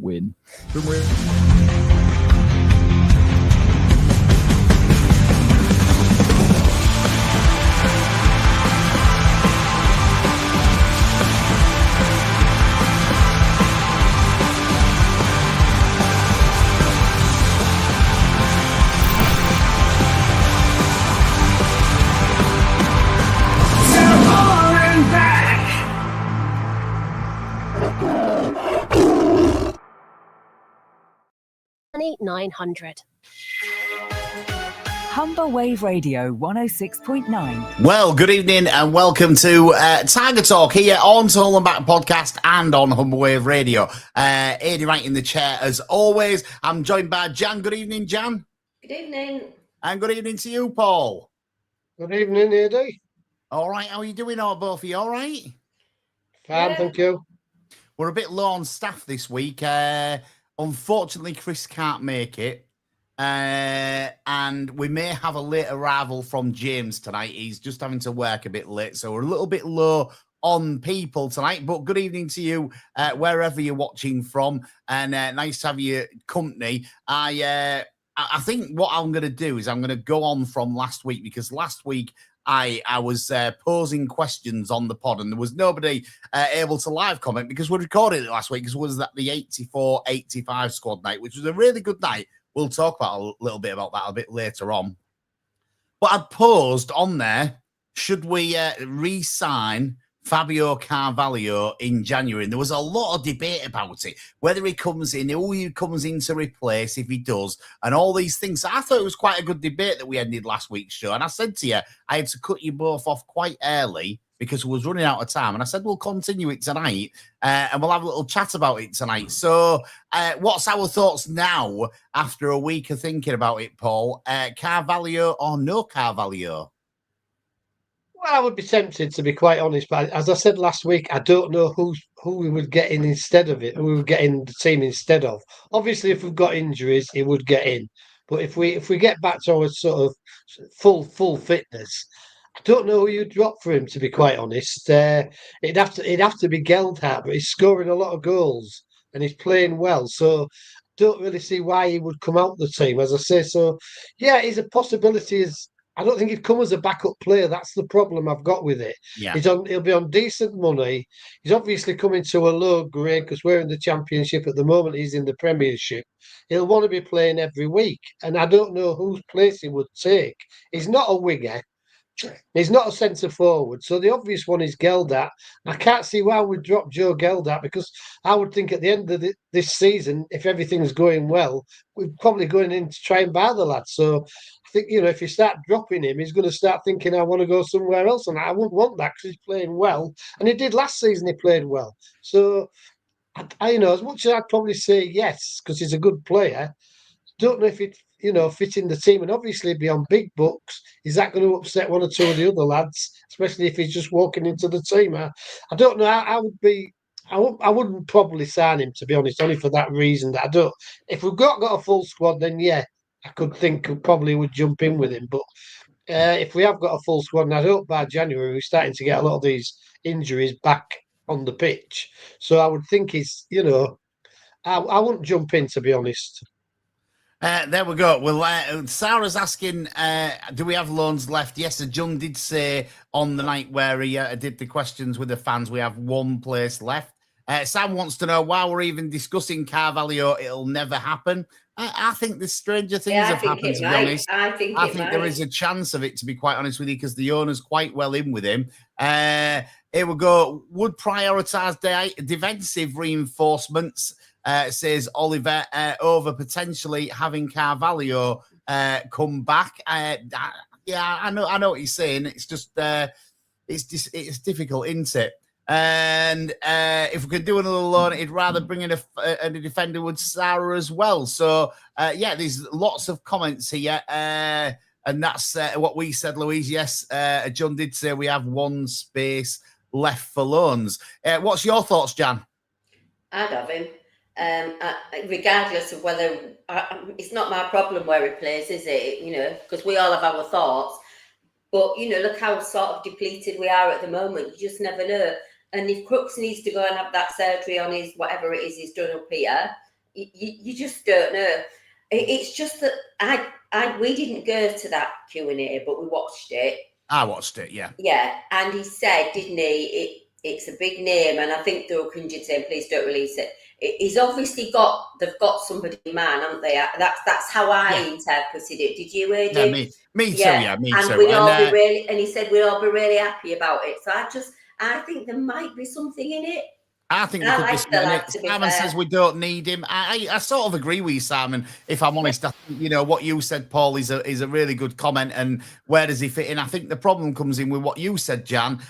win. $900. Humber Wave Radio 106.9. Well, good evening and welcome to Tiger Talk here on Soul and Back Podcast and on Humber Wave Radio. Adey right in the chair as always. I'm joined by Jan. Good evening, Jan. Good evening. And good evening to you, Paul. Good evening, Adey. All right, how are you doing, both of you? All right? Fine, thank you. We're a bit low on staff this week. Unfortunately, Chris can't make it. And we may have a late arrival from James tonight. He's just having to work a bit late, so we're a little bit low on people tonight. But good evening to you, wherever you're watching from, and nice to have your company. I think what I'm going to do is I'm going to go on from last week, because last week I was posing questions on the pod and there was nobody able to live comment because we recorded it last week, because it was that the 84-85 squad night, which was a really good night. We'll talk about a little bit about that a bit later on. But I posed on there, should we re-sign Fabio Carvalho in January? And there was a lot of debate about it, whether he comes in, who he comes in to replace if he does, and all these things. So I thought it was quite a good debate that we ended last week's show. And I said to you, I had to cut you both off quite early because we was running out of time. And I said, we'll continue it tonight and we'll have a little chat about it tonight. So what's our thoughts now after a week of thinking about it, Paul? Carvalho or no Carvalho? Well, I would be tempted, to be quite honest, but as I said last week, I don't know who we would get in instead of it, who we would get in the team instead of. Obviously, if we've got injuries, he would get in. But if we get back to our sort of full fitness, I don't know who you'd drop for him, to be quite honest. It'd have to be Geldhart, but he's scoring a lot of goals and he's playing well. So don't really see why he would come out the team, as I say. So yeah, it's a possibility. I don't think he'd come as a backup player. That's the problem I've got with it. Yeah. He'll be on decent money. He's obviously coming to a low grade because we're in the Championship at the moment. He's in the Premiership. He'll want to be playing every week. And I don't know whose place he would take. He's not a winger. He's not a centre forward. So the obvious one is Geldhart. I can't see why we'd drop Joe Geldhart, because I would think at the end of this season, if everything's going well, we're probably going in to try and buy the lad. So I think, if you start dropping him, he's going to start thinking, I want to go somewhere else. And I wouldn't want that, because he's playing well. And he did last season, he played well. So, I as much as I'd probably say yes, because he's a good player, don't know if it fit in the team. And obviously be on big bucks. Is that going to upset one or two of the other lads, especially if he's just walking into the team? I don't know. I wouldn't probably sign him, to be honest, only for that reason. That I don't. If we've got a full squad, then yeah, I could think probably would jump in with him. But if we have got a full squad, and I hope by January we're starting to get a lot of these injuries back on the pitch, so I would think he's, I wouldn't jump in, to be honest. There we go. Well, Sarah's asking, do we have loans left? Yes, John did say on the night where he did the questions with the fans, we have one place left. Sam wants to know why we're even discussing Carvalho. It'll never happen. I think the stranger things have happened, to be honest. I think there is a chance of it, to be quite honest with you, because the owner's quite well in with him. Here we go. Would prioritise defensive reinforcements, says Oliver, over potentially having Carvalho come back. Yeah, I know what he's saying. It's just it's difficult, isn't it? And if we could do another loan, he'd rather bring in a defender with Sarah as well. So yeah, there's lots of comments here, and that's what we said, Louise. Yes, John did say we have one space left for loans. What's your thoughts, Jan? I'd have him. Regardless of whether it's not my problem where he plays, is it? Because we all have our thoughts. But look how sort of depleted we are at the moment. You just never know. And if Crooks needs to go and have that surgery on his whatever it is he's done up here, you just don't know. It's just that we didn't go to that Q&A, but we watched it. I watched it, yeah. Yeah, and he said, didn't he? It's a big name, and I think they were cringing saying, "Please don't release it." He's obviously they've got somebody in mind, haven't they? That's how I interpreted it. Did you, Adey? Yeah, me too. Yeah, me and too. We'd all be really, and he said we'd all be really happy about it. So I think there might be something in it. I think there could be something in it. Simon says we don't need him. I sort of agree with you, Simon. If I'm honest, I think, you know, what you said, Paul, is a really good comment. And where does he fit in? I think the problem comes in with what you said, Jan.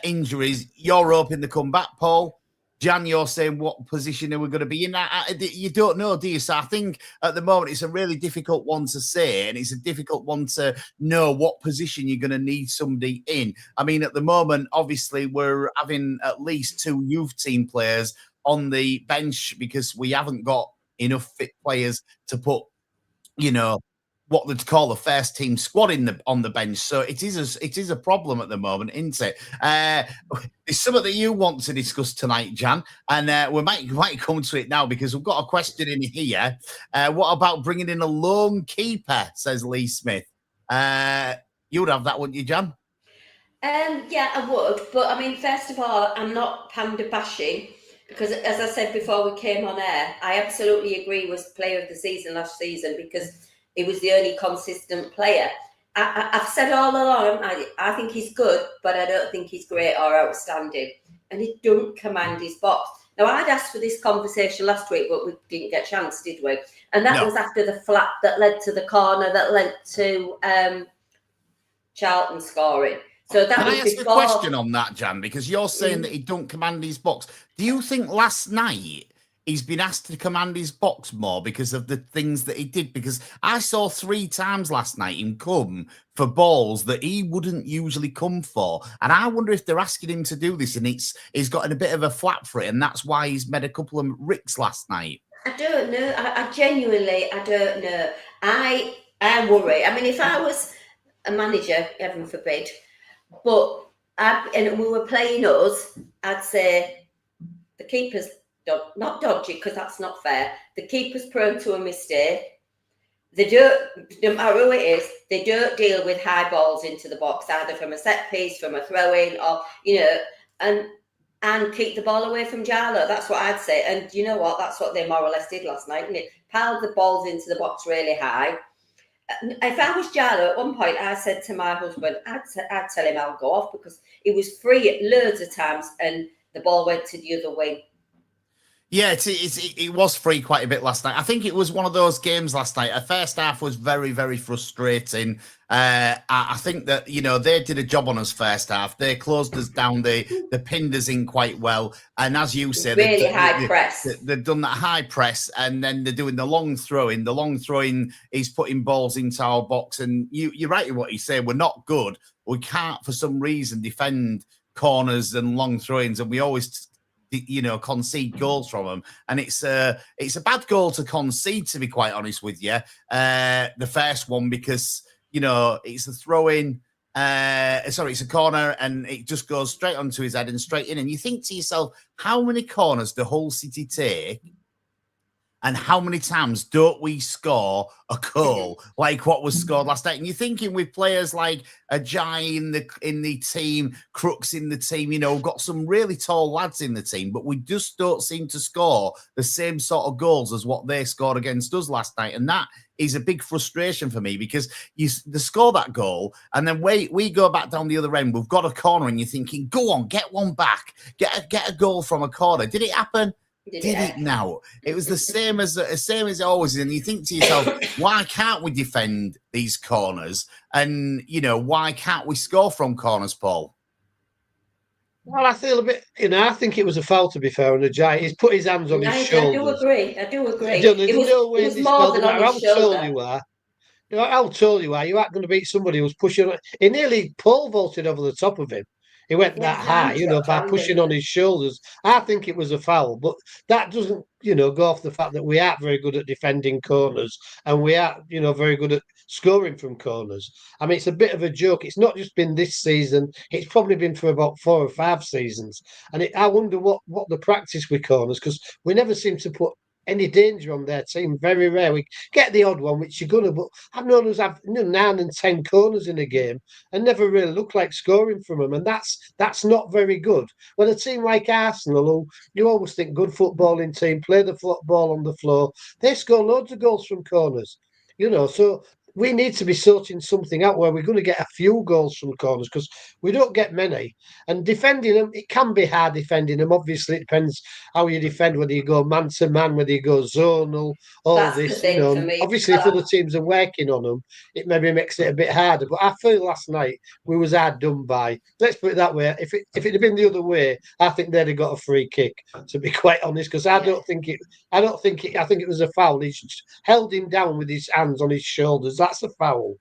Injuries. You're hoping to come back, Paul. Jan, you're saying what position are we going to be in? You don't know, do you? So I think at the moment it's a really difficult one to say, and it's a difficult one to know what position you're going to need somebody in. I mean, at the moment, obviously, we're having at least 2 youth team players on the bench because we haven't got enough fit players to put, you know, what they'd call the first team squad on the bench. So it is a problem at the moment, isn't it? It's something that you want to discuss tonight, Jan, and we might come to it now because we've got a question in here. What about bringing in a lone keeper? Says Lee Smith. You'd have that, wouldn't you, Jan? Yeah, I would. But I mean, first of all, I'm not panda bashing because, as I said before we came on air, I absolutely agree was player of the season last season because he was the only consistent player. I've said all along, I think he's good, but I don't think he's great or outstanding. And he don't command his box. Now, I'd asked for this conversation last week, but we didn't get a chance, did we? And that was after the flat that led to the corner that led to Charlton scoring. So that Can was I ask before... a question on that, Jan? Because you're saying that he don't command his box. Do you think last night he's been asked to command his box more because of the things that he did? Because I saw 3 times last night him come for balls that he wouldn't usually come for. And I wonder if they're asking him to do this and he's gotten a bit of a flap for it. And that's why he's made a couple of ricks last night. I don't know. I genuinely, I don't know. I worry. I mean, if I was a manager, heaven forbid, and we were playing us, I'd say the keeper's not dodgy because that's not fair. The keeper's prone to a mistake. They don't, no matter who it is, they don't deal with high balls into the box, either from a set piece, from a throw in, or and keep the ball away from Jarlo. That's what I'd say. And you know what? That's what they more or less did last night, didn't it? Piled the balls into the box really high. If I was Jarlo, at one point I said to my husband, I'd tell him I'll go off because he was free loads of times and the ball went to the other wing. Yeah, it was free quite a bit last night. I think it was one of those games last night. The first half was very, very frustrating. I think that, they did a job on us first half. They closed us down. They pinned us in quite well. And as you said, really high press. They've done that high press, and then they're doing the long throwing. The long throwing is putting balls into our box. And you're right in what you say. We're not good. We can't, for some reason, defend corners and long throw-ins, and we always concede goals from them, and it's a bad goal to concede, to be quite honest with you. The first one, because it's a throw-in, it's a corner, and it just goes straight onto his head and straight in. And you think to yourself, how many corners do Hull City take? And how many times don't we score a goal like what was scored last night? And you're thinking with players like Adey in the team, Crooks in the team, we've got some really tall lads in the team, but we just don't seem to score the same sort of goals as what they scored against us last night. And that is a big frustration for me because they score that goal and then we go back down the other end. We've got a corner and you're thinking, go on, get one back, get a goal from a corner. Did it happen? Did it now? It was the same as it always is. And you think to yourself, why can't we defend these corners? And, why can't we score from corners, Paul? Well, I feel a bit, I think it was a foul, to be fair, on Adey. He's put his hands on his shoulders. I do agree. It was more than on his shoulder. How tall you are, you aren't going to beat somebody who's pushing. He nearly pole vaulted over the top of him. He went that high, by pushing on his shoulders. I think it was a foul, but that doesn't, go off the fact that we aren't very good at defending corners and we are, very good at scoring from corners. I mean, it's a bit of a joke. It's not just been this season. It's probably been for about 4 or 5 seasons. And I wonder what the practice with corners, because we never seem to put any danger on their team. Very rare. We get the odd one, which you're gonna, but I've known us have 9 and 10 corners in a game and never really look like scoring from them, and that's not very good. When a team like Arsenal, who you always think good footballing team, play the football on the floor, they score loads of goals from corners. So we need to be sorting something out where we're going to get a few goals from corners because we don't get many. And defending them, it can be hard defending them. Obviously, it depends how you defend, whether you go man to man, whether you go zonal, all That's the this, thing for me. Obviously, if other teams are working on them, it maybe makes it a bit harder. But I feel last night we was hard done by. Let's put it that way. If it had been the other way, I think they'd have got a free kick, to be quite honest, because I think it was a foul. He held him down with his hands on his shoulders. That's a foul.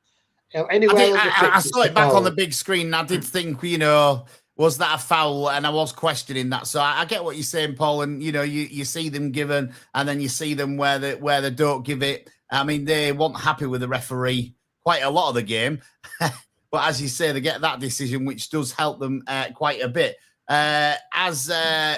I saw it back on the big screen. And I did think, was that a foul? And I was questioning that. So I get what you're saying, Paul. And you see them given, and then you see them where they don't give it. I mean, they weren't happy with the referee quite a lot of the game, but as you say, they get that decision, which does help them quite a bit. As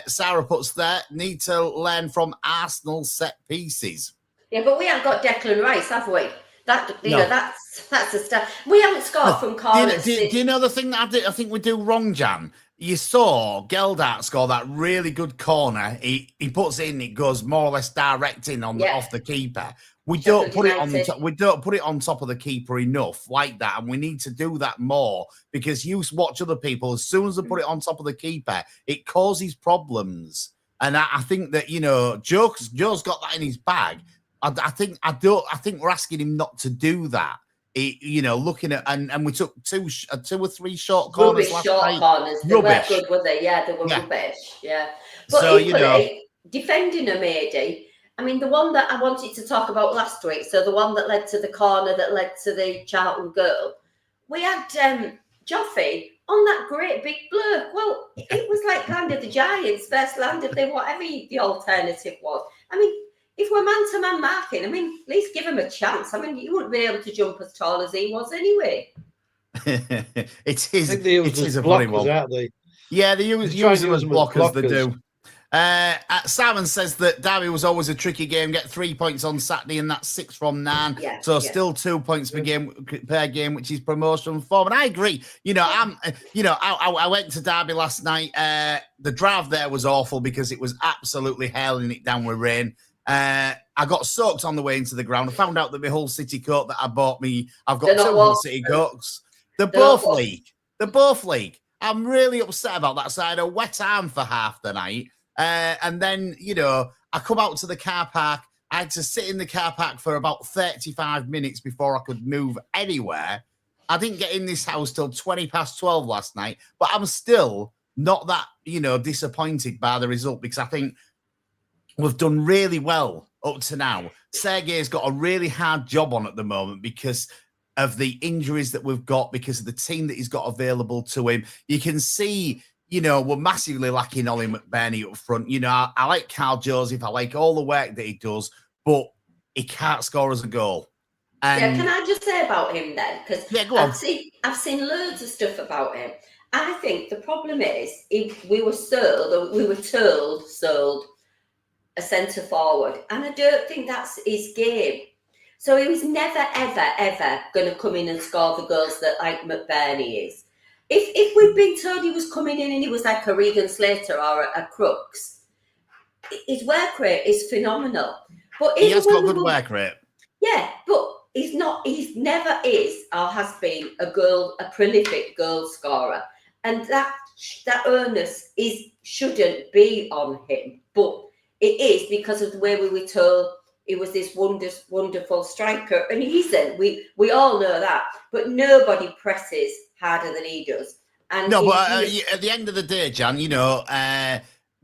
Sarah puts there, need to learn from Arsenal set pieces. Yeah, but we haven't got Declan Rice, have we? That's the stuff. We haven't scored from corners. Do you know the thing that I think we do wrong, Jan? You saw Geldart score that really good corner. He puts it in, it goes more or less direct in off the keeper. We don't put it on top of the keeper enough like that, and we need to do that more because you watch other people. As soon as they put it on top of the keeper, it causes problems. And I think that Joe's got that in his bag. I think we're asking him not to do that. Looking at and we took two or three short corners last night. Corners. They weren't good, were they? Yeah, they were rubbish. Yeah, but so, equally, defending them, Adey. I mean, the one that I wanted to talk about last week. So the one that led to the corner that led to the Charlton goal. We had Joffrey on that great big blur. Well, it was like Land of the Giants, first Land of the whatever the alternative was. I mean, if we're man-to-man marking, I mean, at least give him a chance. I mean, you wouldn't be able to jump as tall as he was anyway. it is a funny one. Aren't they? Yeah, they use them as blockers, they do. Simon says that Derby was always a tricky game. Get 3 points on Saturday, and that's 6 from Nan. Still 2 points per game, which is promotion form. And I agree. I went to Derby last night. The drive there was awful because it was absolutely hailing it down with rain. I got soaked on the way into the ground. I found out that my Hull City coat that I bought I've got 2 Hull City coats. They're both league. I'm really upset about that. So I had a wet arm for half the night. And then, I come out to the car park. I had to sit in the car park for about 35 minutes before I could move anywhere. I didn't get in this house till 12 last night, but I'm still not that, disappointed by the result because I think we've done really well up to now. Sergei's got a really hard job on at the moment because of the injuries that we've got, because of the team that he's got available to him. You can see, we're massively lacking Ollie McBurney up front. I like Carl Joseph. I like all the work that he does, but he can't score as a goal. And can I just say about him then? Because go on. I've seen loads of stuff about him. I think the problem is if we were sold a centre forward, and I don't think that's his game. So he was never, ever, ever going to come in and score the goals that like McBurney is. If we'd been told he was coming in and he was like a Regan Slater or a Crooks, his work rate is phenomenal. But he has got good work rate. Yeah, but he's not. He's never is or has been a prolific goal scorer, and that onus shouldn't be on him. But it is because of the way we were told he was this wonderful striker, and he isn't. We all know that, but nobody presses harder than he does. And no, but at the end of the day, Jan,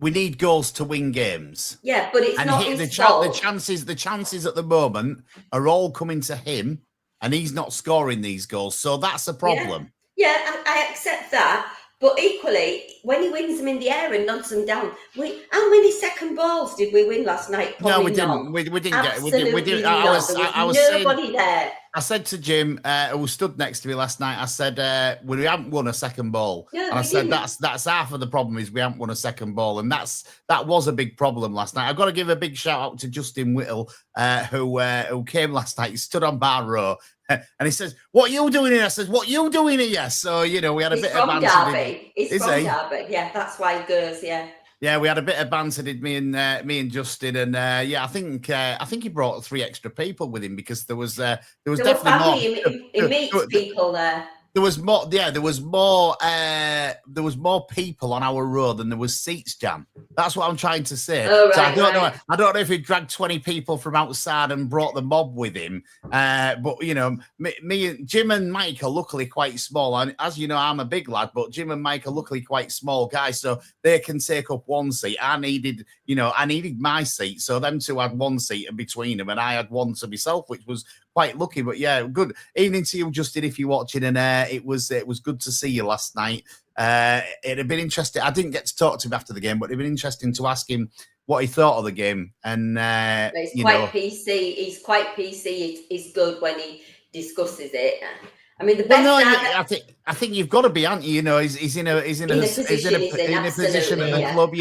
we need goals to win games. Yeah, but it's not his fault. The chances at the moment are all coming to him, and he's not scoring these goals, so that's a problem. Yeah, I accept that. But equally, when he wins them in the air and nods them down, how many second balls did we win last night? No, we didn't. We didn't get. We did. There was nobody there. I said to Jim, who stood next to me last night, I said, we haven't won a second ball. No, and I we said, didn't. that's half of the problem is we haven't won a second ball. And that was a big problem last night. I've got to give a big shout out to Justin Whittle, who came last night. He stood on bar row and he says, "What you doing here?" I says, "What you doing here?" So, we had a He's bit of from banter. Derby. He's from Derby. Yeah, that's why he goes. Yeah. Yeah, we had a bit of banter, did me and Justin, and I think he brought 3 extra people with him because there was definitely family. more. He meets people there. There was more. Yeah, there was more. There was more people on our road than there was seats, Jan. That's what I'm trying to say. Oh, right, so I don't know. right. I don't know if he dragged 20 people from outside and brought the mob with him. But me, Jim and Mike are luckily quite small. And as you know, I'm a big lad, but Jim and Mike are luckily quite small guys, so they can take up one seat. I needed my seat, so them two had one seat in between them, and I had one to myself, which was quite lucky. But yeah, good evening to you, Justin, if you're watching, and it was good to see you last night. It'd have been interesting. I didn't get to talk to him after the game, but it'd been interesting to ask him what he thought of the game. And he's quite PC. He's quite PC. He's good when he discusses it. I mean, the best. I think you've got to be, aren't you? He's in a position at the club.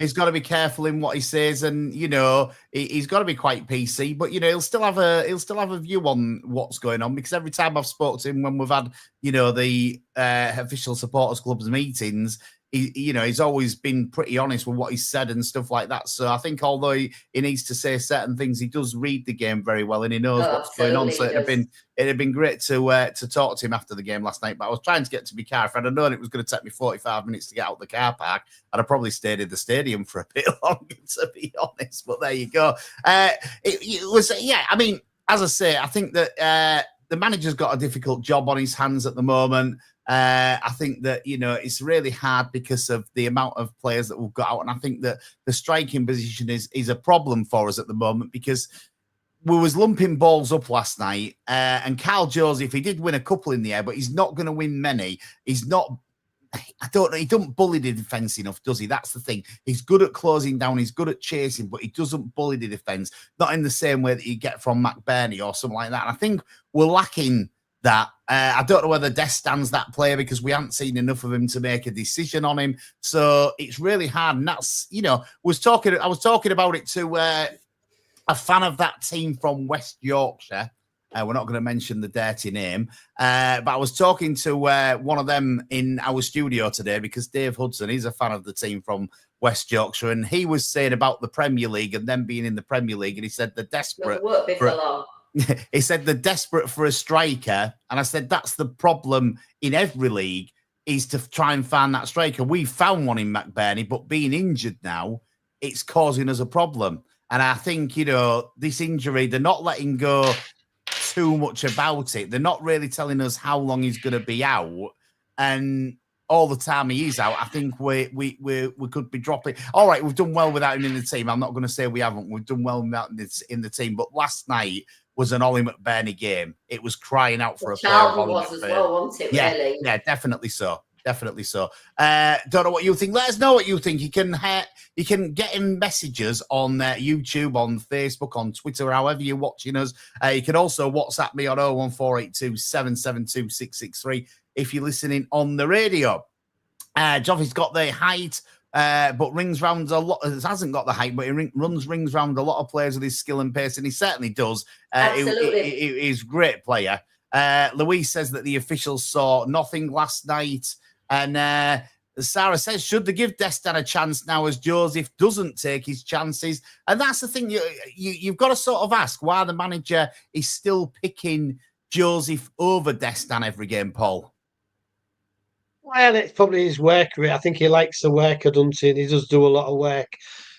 He's got to be careful in what he says, and he's got to be quite PC. But he'll still have a view on what's going on, because every time I've spoken to him when we've had the official supporters clubs meetings, he's always been pretty honest with what he's said and stuff like that. So I think although he needs to say certain things, he does read the game very well and he knows what's going on. So it'd have been great to talk to him after the game last night. But I was trying to get to my car. If I'd have known it was going to take me 45 minutes to get out the car park, I'd have probably stayed in the stadium for a bit longer, to be honest. But there you go. It was, I mean, as I say, I think that the manager's got a difficult job on his hands at the moment. I think that it's really hard because of the amount of players that we've got out, and I think that the striking position is a problem for us at the moment, because we was lumping balls up last night, and Carl Joseph, he did win a couple in the air, but he's not going to win many. He's not. I don't know. He doesn't bully the defence enough, does he? That's the thing. He's good at closing down. He's good at chasing, but he doesn't bully the defence. Not in the same way that you get from McBurney or something like that. And I think we're lacking that. I don't know whether Destan's that player, because we haven't seen enough of him to make a decision on him. So it's really hard. And that's, I was talking about it to a fan of that team from West Yorkshire. We're not going to mention the dirty name, but I was talking to one of them in our studio today, because Dave Hudson, he's a fan of the team from West Yorkshire, and he was saying about the Premier League and them being in the Premier League, and he said they're desperate. He said they're desperate for a striker, and I said that's the problem in every league, is to try and find that striker. We found one in McBurney, but being injured now, it's causing us a problem. And I think this injury, they're not letting go too much about it. They're not really telling us how long he's going to be out, and all the time he is out, I think we could be dropping. All right, we've done well without him in the team. I'm not going to say we haven't. We've done well without him in the team, but last night was an Ollie McBurney game. It was crying out for a player. Was as well, wasn't it? Yeah, really? Yeah, definitely so. Definitely so. Don't know what you think. Let us know what you think. You can get in messages on YouTube, on Facebook, on Twitter, however you're watching us. You can also WhatsApp me on 01482 772 663 if you're listening on the radio. Joffy's got the height, but rings round a lot. It hasn't got the height, but he rings round a lot of players with his skill and pace, and he certainly does. Absolutely. He's a great player. Louise says that the officials saw nothing last night. And Sarah says, should they give Destan a chance now, as Joseph doesn't take his chances? And that's the thing. You've got to sort of ask why the manager is still picking Joseph over Destan every game, Paul. Well, it's probably his work rate. I think he likes the work, doesn't he? He does do a lot of work.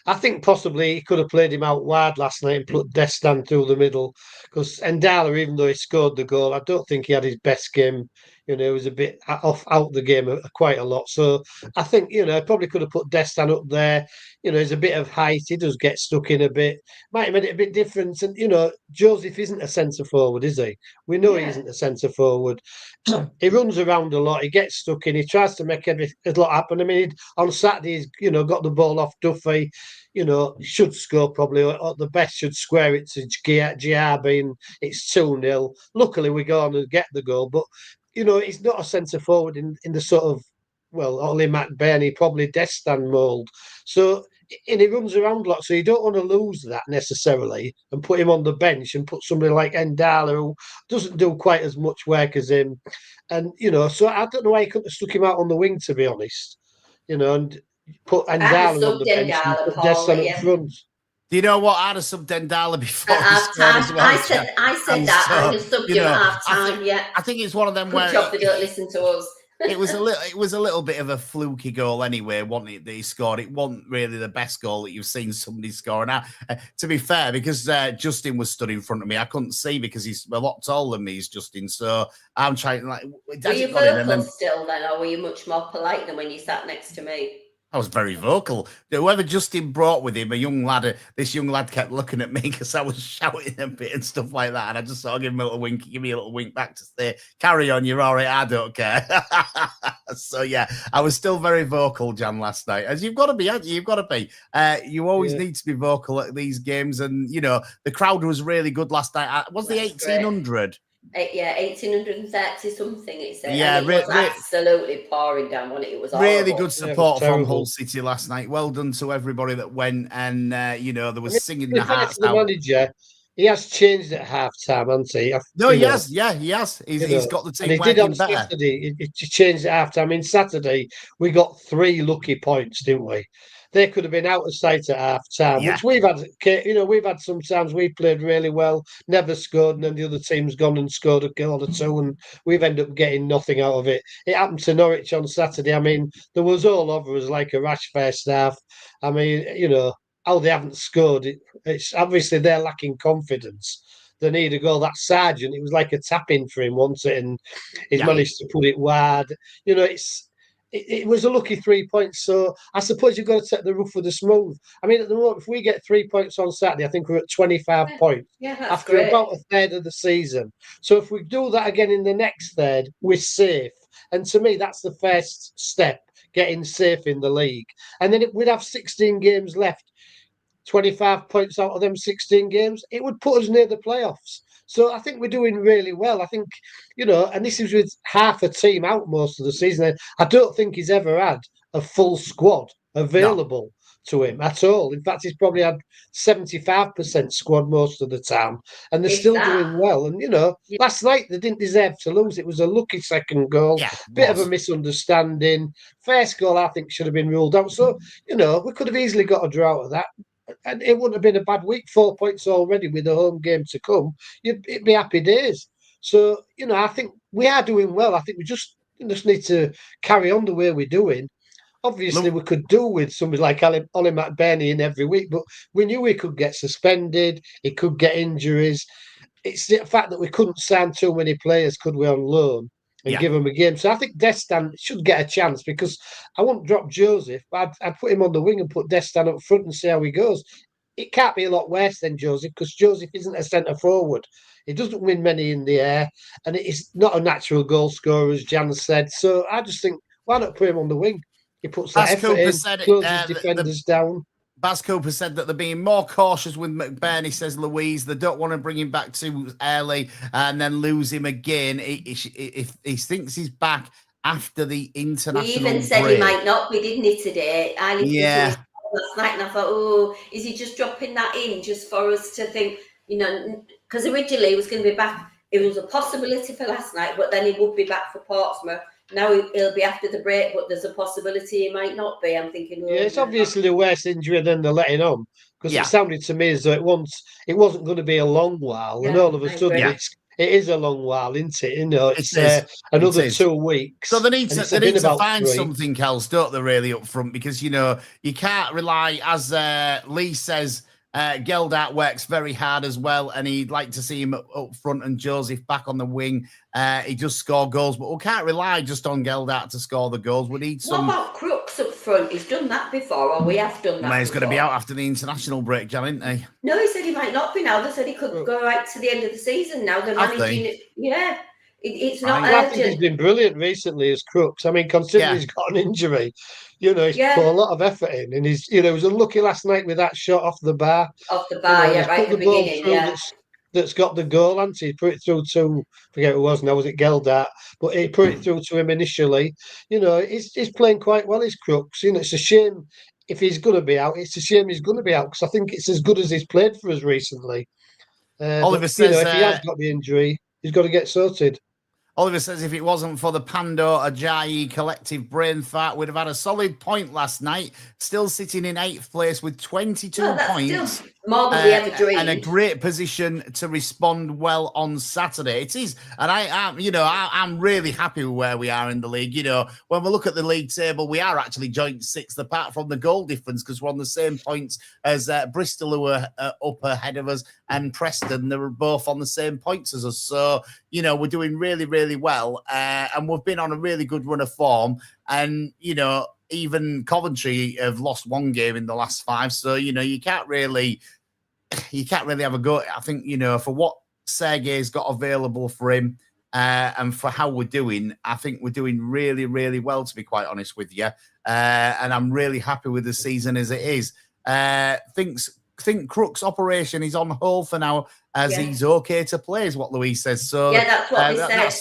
I think possibly he could have played him out wide last night and put Destan through the middle, because Ndala, even though he scored the goal, I don't think he had his best game He was a bit out the game quite a lot. So I think, probably could have put Destan up there. He's a bit of height. He does get stuck in a bit. Might have made it a bit different. And, Joseph isn't a centre forward, is he? We know he isn't a centre forward. He runs around a lot. He gets stuck in. He tries to make a lot happen. I mean, on Saturday, he's, got the ball off Duffy. Should score probably, or the best should square it to Giarbi, and it's 2-0. Luckily, we go on and get the goal. But, he's not a centre forward in the sort of, well, Ollie McBurney, probably Destan mould. So, and he runs around a lot, so you don't want to lose that necessarily and put him on the bench and put somebody like Endala who doesn't do quite as much work as him. And, so I don't know why he couldn't have stuck him out on the wing, to be honest. And put Endala on the bench and put Destan up front. Do you know what? I'd have subbed Endala before at half time. I said that. So, I'd have subbed him at half time. I think it's one of them where they don't listen to us. It was a little bit of a fluky goal anyway, wasn't it? That he scored. It wasn't really the best goal that you've seen somebody score. Now, to be fair, because Justin was stood in front of me, I couldn't see because he's a lot taller than me. He's Justin, so I'm trying. Were you vocal still then, or were you much more polite than when you sat next to me? I was very vocal. Whoever Justin brought with him, this young lad kept looking at me because I was shouting a bit and stuff like that. And I just sort of give me a little wink back to say, carry on, you're all right, I don't care. So, yeah, I was still very vocal, Jan, last night. As you've got to be, you've got to be. You always need to be vocal at these games. And, the crowd was really good last night. Was the 1,800? 1,830 something it said. Yeah, and it was absolutely pouring down on it. It was really good support from Hull City last night. Well done to everybody that went, and there was singing the hearts out. Manager, he has changed at half time, hasn't he? No, he has. Yeah, he has. He's got the team. And he did on Saturday. He changed at half time. Saturday we got 3 lucky points, didn't we? They could have been out of sight at half time, which we've had. We've had sometimes we played really well, never scored, and then the other team's gone and scored a goal or two, and we've ended up getting nothing out of it. It happened to Norwich on Saturday. I mean, there was all over us like a rash first half. I mean, how they haven't scored. It's obviously they're lacking confidence. They need a goal. That Sargent, it was like a tap in for him once, and he's managed to put it wide. It was a lucky 3 points, so I suppose you've got to take the rough with the smooth. I mean, at the moment, if we get 3 points on Saturday, I think we're at 25 points after great. About a third of the season. So if we do that again in the next third, we're safe. And to me, that's the first step, getting safe in the league. And then we'd have 16 games left, 25 points out of them 16 games. It would put us near the playoffs. So I think we're doing really well. I think, and this is with half a team out most of the season. I don't think he's ever had a full squad available to him at all. In fact, he's probably had 75% squad most of the time, and they're still doing well. And, last night they didn't deserve to lose. It was a lucky second goal, bit of a misunderstanding. First goal, I think, should have been ruled out. So, we could have easily got a draw out of that. And it wouldn't have been a bad week. 4 points already with the home game to come. It'd be happy days. So, I think we are doing well. I think we just need to carry on the way we're doing. Obviously, we could do with somebody like Ollie McBurney in every week, but we knew he could get suspended. He could get injuries. It's the fact that we couldn't sign too many players, could we, on loan? And give him a game. So I think Destan should get a chance, because I wouldn't drop Joseph, but I'd put him on the wing and put Destan up front and see how he goes. It can't be a lot worse than Joseph, because Joseph isn't a centre forward. He doesn't win many in the air, and it's not a natural goal scorer, as Jan said. So I just think, why not put him on the wing? He puts that effort in, closes defenders down. Baz Cooper said that they're being more cautious with McBurney, says Louise. They don't want to bring him back too early and then lose him again. If he thinks he's back after the international break. He even said he might not be, didn't he, today? I listened to his last night and I thought, is he just dropping that in just for us to think, because originally he was going to be back. It was a possibility for last night, but then he would be back for Portsmouth. Now he'll be after the break, but there's a possibility he might not be. I'm thinking, it's obviously the worst injury than they're letting on, because it sounded to me as though it wasn't going to be a long while, and all of a sudden it is a long while, isn't it? It's another 2 weeks. So they need to find something else, don't they, really, up front, because you can't rely, as Lee says, Geldart works very hard as well, and he'd like to see him up front and Joseph back on the wing. He just score goals, but we can't rely just on Geldart to score the goals. We need some. What about Crooks up front? He's done that before, or we have done that. He's going to be out after the international break, Jan, isn't he? No, he said he might not be now. They said he could go right to the end of the season now. They're managing it. Yeah. It's not urgent. I think he's been brilliant recently as Crooks. I mean, considering he's got an injury, he's put a lot of effort in, and he was unlucky last night with that shot off the bar. Right at the beginning, that's got the goal, and he put it through to, forget who it was now, was it Geldart? But he put it through to him initially. He's playing quite well, his Crooks. It's a shame if he's going to be out. It's a shame he's going to be out, because I think it's as good as he's played for us recently. Oliver says, if he has got the injury, he's got to get sorted. Oliver says if it wasn't for the Pando Ajayi collective brain fart, we'd have had a solid point last night. Still sitting in 8th place with 22 points. More than we ever dreamed. And a great position to respond well on Saturday. It is. And I'm really happy with where we are in the league. When we look at the league table, we are actually joint 6th apart from the goal difference, because we're on the same points as Bristol, who are up ahead of us, and Preston. They were both on the same points as us. So, we're doing really, really well. And we've been on a really good run of form. And, even Coventry have lost one game in the last 5. So, you can't really have a go. I think, for what Sergei's got available for him and for how we're doing, I think we're doing really, really well, to be quite honest with you. And I'm really happy with the season as it is. Think Crook's operation is on hold for now, as he's okay to play, is what Louise says. So that's what we said.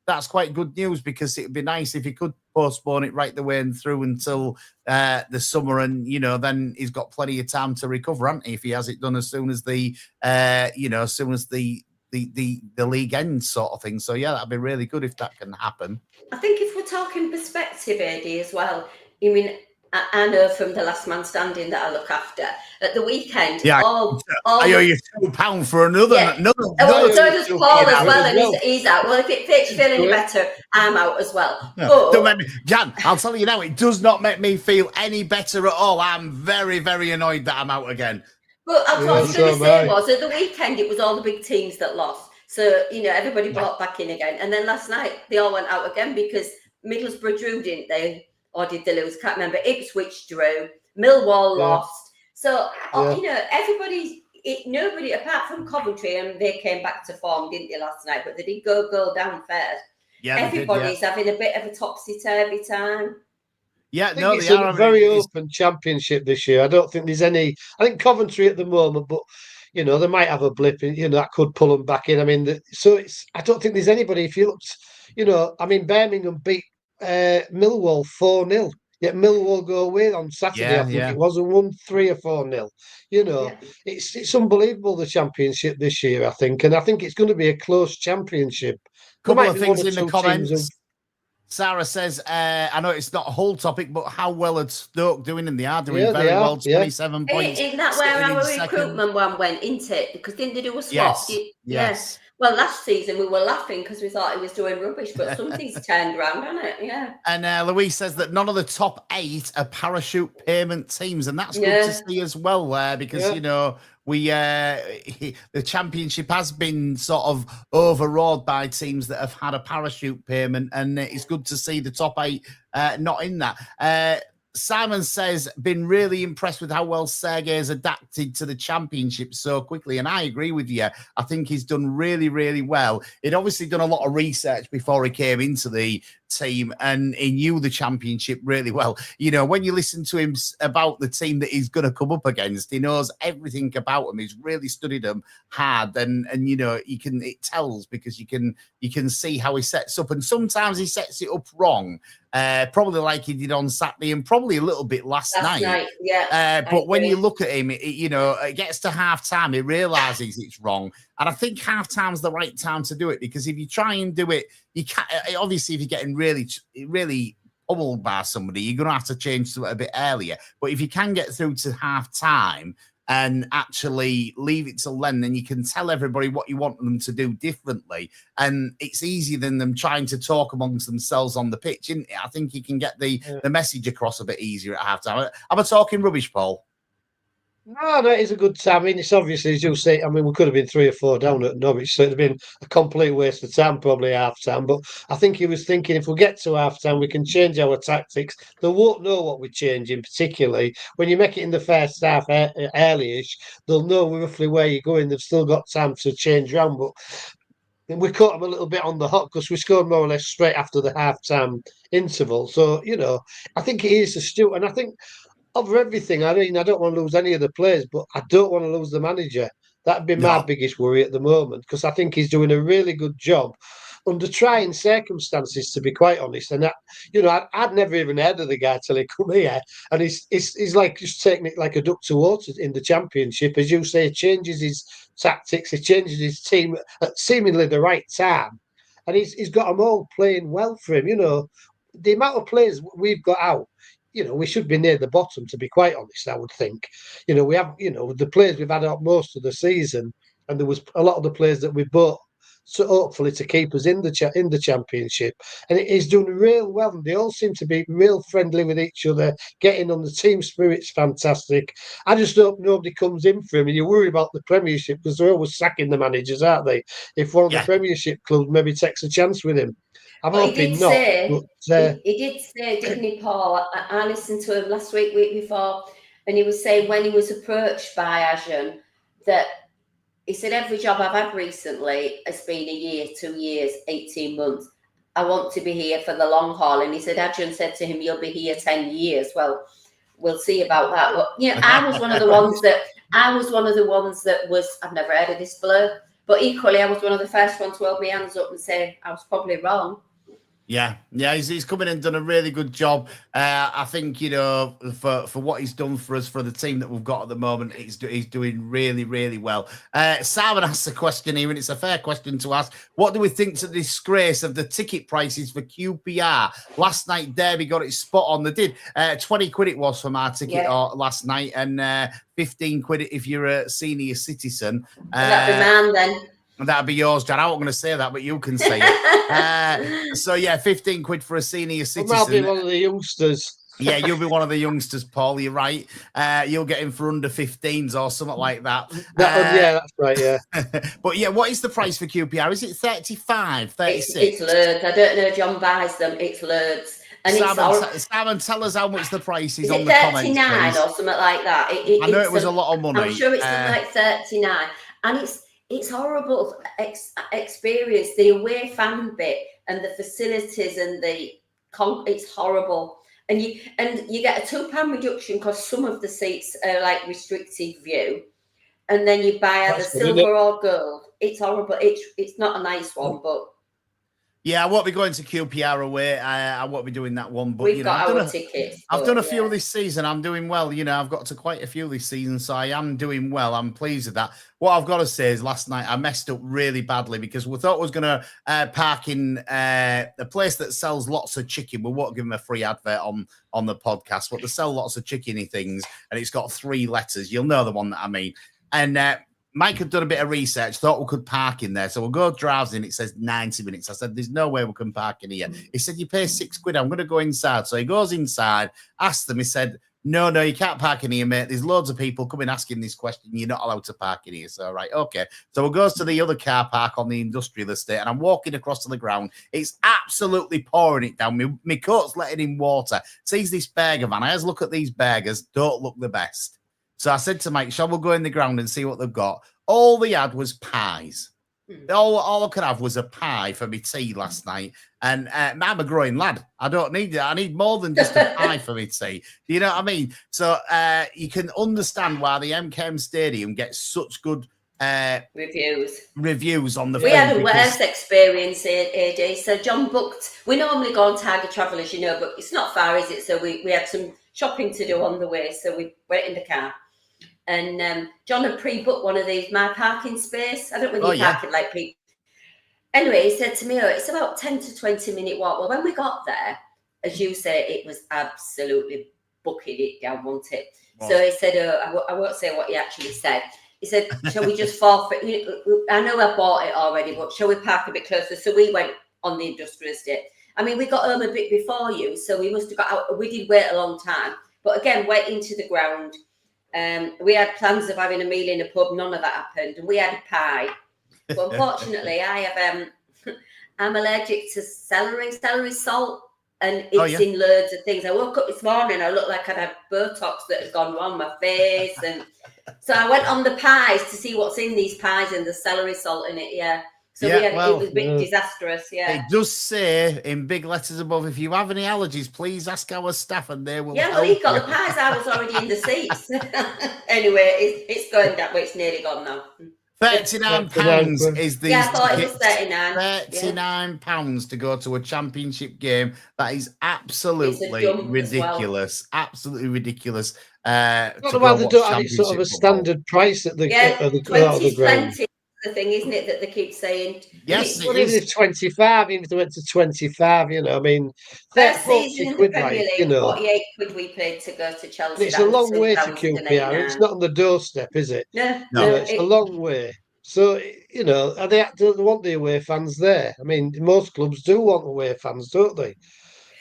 That's quite good news, because it'd be nice if he could postpone it right the way and through until the summer, and then he's got plenty of time to recover, hasn't he? If he has it done as soon as the league ends, sort of thing. So that'd be really good if that can happen. I think if we're talking perspective, Adey, as well. I know from the last man standing that I look after at the weekend. I owe you £2 for another. So does Paul as well, and he's out. Well, if it makes you feel any better, I'm out as well. No, don't make me, Jan, I'll tell you now, it does not make me feel any better at all. I'm very, very annoyed that I'm out again. But what I was going to say was, at the weekend, it was all the big teams that lost. So, everybody brought back in again. And then last night, they all went out again, because Middlesbrough drew, didn't they? Or did they lose? Can't remember. Ipswich drew. Millwall lost. So, nobody apart from Coventry, and they came back to form, didn't they, last night? But they did go down first. Yeah, everybody's having a bit of a topsy-turvy time. Yeah, it's a very open championship this year. I don't think there's any. I think Coventry at the moment, but they might have a blip. That could pull them back in. I mean, I don't think there's anybody. If you looked, Birmingham beat Millwall 4-0. Yet Millwall go away on Saturday. I think it was a 1-3 or 4-0. It's unbelievable, the championship this year. I think, and I think it's going to be a close championship. Couple of things in the comments. Sarah says, I know it's not a whole topic, but how well are Stoke doing? And they are doing very well, 27 points. Isn't that where our recruitment one went, isn't it? Because didn't they do a swap? Yes. Well, last season we were laughing because we thought he was doing rubbish, but something's turned around, hasn't it? Yeah. And Louise says that none of the top 8 are parachute payment teams, and that's good to see as well, because the championship has been sort of overawed by teams that have had a parachute payment, and it's good to see the top 8 not in that. Simon says, been really impressed with how well Sergei has adapted to the championship so quickly. And I agree with you. I think he's done really, really well. He'd obviously done a lot of research before he came into the team, and he knew the championship really well. When you listen to him about the team that he's going to come up against, he knows everything about them. He's really studied them hard, and it tells, because you can see how he sets up, and sometimes he sets it up wrong. Probably like he did on Saturday, and probably a little bit last night. But when you look at him, it gets to half time, he realizes it's wrong. And I think half time's the right time to do it, because if you try and do it, you can't. Obviously, if you're getting really, really pummeled by somebody, you're going to have to change to it a bit earlier. But if you can get through to half time and actually leave it till then you can tell everybody what you want them to do differently. And it's easier than them trying to talk amongst themselves on the pitch, isn't it? I think you can get the message across a bit easier at half time. Am I talking rubbish, Paul? No, no, it's a good time. I mean, it's obviously, as you say, I mean, we could have been 3 or 4 down at Norwich, so it'd have been a complete waste of time, probably half time. But I think he was thinking if we get to half time, we can change our tactics. They won't know what we're changing, particularly when you make it in the first half early-ish. They'll know roughly where you're going. They've still got time to change round. But we caught them a little bit on the hop because we scored more or less straight after the half time interval. So, I think it is a Stuart, and I think over everything, I mean, I don't want to lose any of the players, but I don't want to lose the manager. That'd be my No. biggest worry at the moment because I think he's doing a really good job under trying circumstances, to be quite honest. And I'd never even heard of the guy till he come here, and he's like just taking it like a duck to water in the Championship, as you say. He changes his tactics, he changes his team at seemingly the right time, and he's got them all playing well for him. The amount of players we've got out, we should be near the bottom, to be quite honest, I would think. We have, the players we've had out most of the season, and there was a lot of the players that we bought, so hopefully to keep us in the Championship. And it is doing real well. And they all seem to be real friendly with each other, getting on. The team spirit's fantastic. I just hope nobody comes in for him. And you worry about the Premiership because they're always sacking the managers, aren't they? If one of the Yeah. Premiership clubs maybe takes a chance with him. I'm But he hoping did not. say, But he did say, didn't he, Paul? I listened to him last week before, and he was saying when he was approached by Ajan that he said every job I've had recently has been a year, 2 years, 18 months. I want to be here for the long haul. And he said, Ajan said to him, you'll be here 10 years. Well, we'll see about that. But I was one of the ones that was, I've never heard of this bloke. But equally, I was one of the first ones to hold my hands up and say I was probably wrong. Yeah, he's come in and done a really good job. I think for what he's done for us, for the team that we've got at the moment, he's doing really, really well. Simon asks a question here, and it's a fair question to ask. What do we think to the disgrace of the ticket prices for QPR? Last night, Derby got it spot on. They did 20 quid it was from our ticket last night, and 15 quid if you're a senior citizen. That'd be mine then. That'd be yours, John. I wasn't going to say that, but you can say it. So, 15 quid for a senior citizen. I'll be one of the youngsters. Yeah, you'll be one of the youngsters, Paul. You're right. You'll get in for under 15s or something like that. Yeah, that's right, yeah. But, what is the price for QPR? Is it 35, 36? It's loads. I don't know. John buys them. It's loads. And Simon, tell us how much the price is on the comments, 39 or something like that? I know it was a lot of money. I'm sure it's like 39. And it's horrible experience, the away fan bit and the facilities and it's horrible. And you get a £2 reduction because some of the seats are like restricted view, and then you buy either silver or gold. It's horrible. It's not a nice one, but yeah, I won't be going to QPR away. I won't be doing that one. But we've got our tickets. I've done a few this season. I'm doing well. I've got to quite a few this season, so I am doing well. I'm pleased with that. What I've got to say is last night I messed up really badly because we thought we was going to park in a place that sells lots of chicken. We won't give them a free advert on the podcast, but they sell lots of chickeny things, and it's got 3 letters. You'll know the one that I mean. And Mike had done a bit of research, thought we could park in there. So we'll go drives in. It says 90 minutes. I said, there's no way we can park in here. He said, you pay 6 quid. I'm going to go inside. So he goes inside, asked them. He said, no, you can't park in here, mate. There's loads of people coming asking this question. You're not allowed to park in here. So, right, okay. So we goes to the other car park on the industrial estate, and I'm walking across to the ground. It's absolutely pouring it down. My coat's letting in water. Sees this burger van. I just look at these burgers. Don't look the best. So I said to Mike, shall we go in the ground and see what they've got? All they had was pies. All I could have was a pie for my tea last night. And I'm a growing lad. I don't need it. I need more than just a pie for my tea. Do you know what I mean? So you can understand why the MKM Stadium gets such good reviews on the we had a worse experience here, Adey. So John booked, we normally go on Tiger Travel, as you know, but it's not far, is it? So we had some shopping to do on the way, so we went in the car. And John had pre-booked one of these, my parking space. I don't know when you park it like people. Anyway, he said to me, it's about 10 to 20 minute walk. Well, when we got there, as you say, it was absolutely bucking it down, wasn't it? Wow. So he said, I won't say what he actually said. He said, shall we just forfeit? I know I bought it already, but shall we park a bit closer? So we went on the industrial estate. I mean, we got home a bit before you, so we must have got out. We did wait a long time. But again, went into the ground. We had plans of having a meal in a pub. None of that happened. And we had a pie. But unfortunately, I'm allergic to celery salt, and it's in loads of things. I woke up this morning, I looked like I'd had Botox that had gone wrong my face, and so I went on the pies to see what's in these pies, and there's celery salt in it. Yeah, so it was a bit disastrous. Yeah, it does say in big letters above, if you have any allergies, please ask our staff, and they will. Yeah, well, he got the pies. I was already in the seats. Anyway, it's going that way. It's nearly gone now. £39 is the I thought it was 39. £39 to go to a championship game. That is absolutely ridiculous. Well. Absolutely ridiculous. Not why they don't have it sort of a standard price at the ground. The thing, isn't it, that they keep saying? Yes, even if 25, even if they went to 25, you know, I mean, first season in the Premier League, you know, 48 quid we paid to go to Chelsea. It's a long way to QPR. It's not on the doorstep, is it? No, it's a long way. So, you know, they want the away fans there. I mean, most clubs do want away fans, don't they?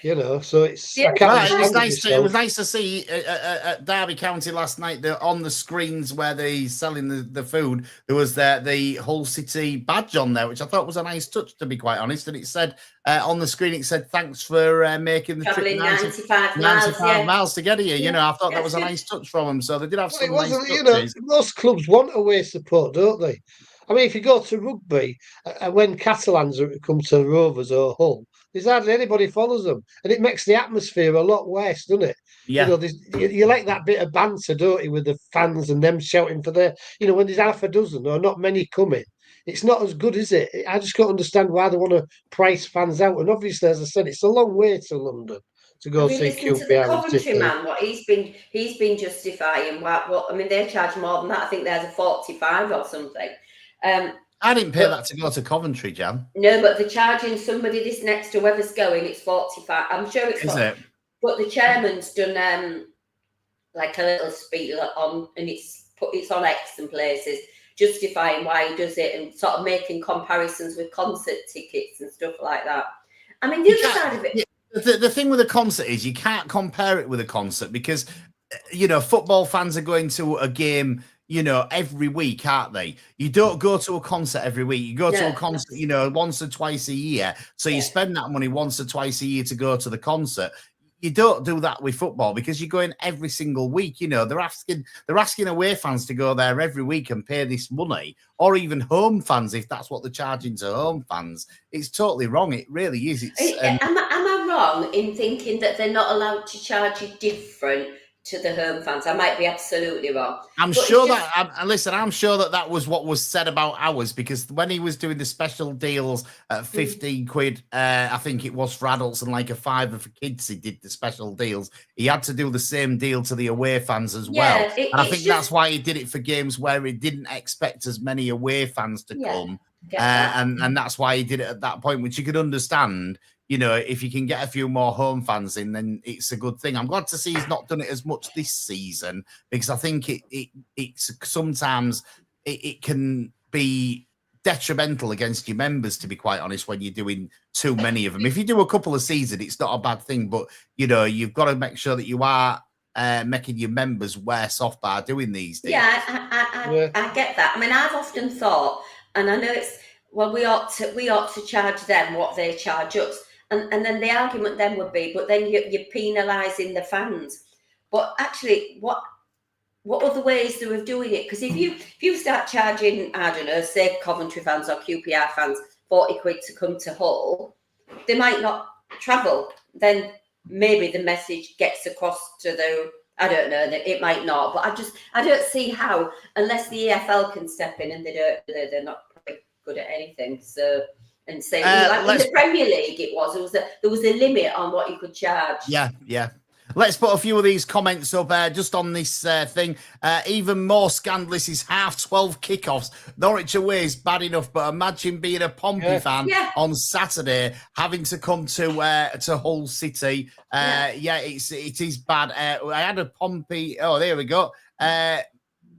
You know, so it's. Yeah, it was nice to see at Derby County last night. On the screens where they're selling the food, there was the Hull City badge on there, which I thought was a nice touch, to be quite honest. And it said on the screen, it said, "Thanks for making the trip 95 miles to get here." You know, I thought that was a nice touch from them. So they did have some nice touches. You know, most clubs want away support, don't they? I mean, if you go to rugby, when Catalans come to Rovers or Hull, there's hardly anybody follows them, and it makes the atmosphere a lot worse, doesn't it? Yeah. You know, you like that bit of banter, don't you, with the fans and them shouting for their. You know, when there's half a dozen or not many coming, it's not as good, is it? I just can't understand why they want to price fans out. And obviously, as I said, it's a long way to London to go see QPR. To the Coventry man, what he's been justifying. What I mean, they charge more than that. I think there's a 45 or something. I didn't pay that to go to Coventry, Jan. No, but they're charging somebody this next to whoever's going. It's 45. I'm sure it's. Is it? But the chairman's done like a little speech on, and it's on X and places, justifying why he does it and sort of making comparisons with concert tickets and stuff like that. I mean, the other side of it. The thing with a concert is you can't compare it with a concert because, you know, football fans are going to a game, you know, every week, aren't they? You don't go to a concert every week. You go to a concert, you know, once or twice a year. So you spend that money once or twice a year to go to the concert. You don't do that with football because you're going every single week. You know, they're asking away fans to go there every week and pay this money, or even home fans if that's what they're charging to home fans. It's totally wrong. It really is. Am I wrong in thinking that they're not allowed to charge you different to the home fans? I might be absolutely wrong. I'm sure that was what was said about ours, because when he was doing the special deals at 15 quid, I think it was for adults, and like a £5 for kids, he did the special deals. He had to do the same deal to the away fans as well. And I think that's why he did it for games where he didn't expect as many away fans to come. And that's why he did it at that point, which you could understand. You know, if you can get a few more home fans in, then it's a good thing. I'm glad to see he's not done it as much this season, because I think it's sometimes it can be detrimental against your members, to be quite honest, when you're doing too many of them. If you do a couple a season, it's not a bad thing, but, you know, you've got to make sure that you are making your members worse off by doing these things. Yeah, I get that. I mean, I've often thought, and I know it's, well, we ought to charge them what they charge us. And then the argument then would be, but then you're penalising the fans. But actually, what other ways there of doing it? Because if you start charging, I don't know, say Coventry fans or QPR fans 40 quid to come to Hull, they might not travel. Then maybe the message gets across to the, I don't know, it might not. But I don't see how, unless the EFL can step in, and they're not good at anything. So. And say, like in the Premier League, there was a limit on what you could charge. Yeah. Let's put a few of these comments up just on this thing. Even more scandalous is 12:30 kickoffs. Norwich away is bad enough, but imagine being a Pompey fan on Saturday, having to come to Hull City. It is bad. I had a Pompey. Oh, there we go.